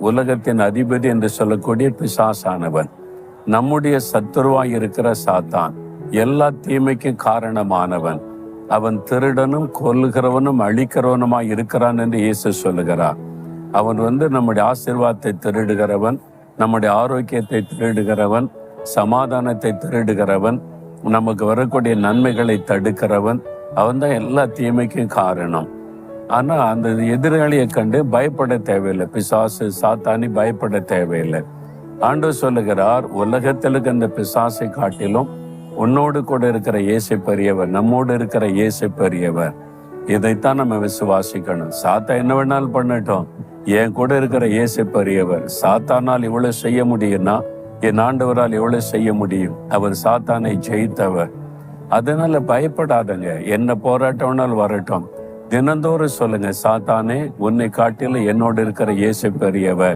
உலகத்தின் அதிபதி என்று சொல்லக்கூடிய பிசாசானவன், நம்முடைய சத்துருவாய் இருக்கிற சாத்தான், எல்லா தீமைக்கும் காரணமானவன். அவன் திருடனும் கொல்லுகிறவனும் அழிக்கிறவனுமாய் இருக்கிறான் என்று இயேசு சொல்லுகிறார். அவன் நம்முடைய ஆசீர்வாதத்தை திருடுகிறவன், நம்முடைய ஆரோக்கியத்தை திருடுகிறவன், சமாதானத்தை திருடுகிறவன், நமக்கு வரக்கூடிய நன்மைகளை தடுக்கிறவன். அவன் தான் எல்லா தீமைக்கும் காரணம். ஆனா அந்த எதிராளியை கண்டு பயப்பட தேவையில்லை. பிசாசு சாத்தானி பயப்பட தேவையில்லை. ஆண்டவர் சொல்லுகிறார், உலகத்தில் இருக்க அந்த பிசாசை காட்டிலும் உன்னோடு கூட இருக்கிற இயேசு பெரியவர், நம்மோடு இருக்கிற இயேசு பெரியவர். இதைத்தான் நம்ம விசுவாசிக்கணும். சாத்தா என்ன வேணாலும் பண்ணட்டும், என் கூட இருக்கிற இயேசு பெரியவர். சாத்தானால் இவ்வளவு செய்ய முடியும்னா என் ஆண்டவரால் எவ்வளவு செய்ய முடியும். அவர் சாத்தானை ஜெயித்தவர். அதனால பயப்படாதங்க. என்ன போராட்டம்னாலும் வரட்டும், தினந்தோறும் சொல்லுங்க, சாத்தானே உன்னை காட்டிலும் என்னோடு இருக்கிற இயேசு பெரியவர்.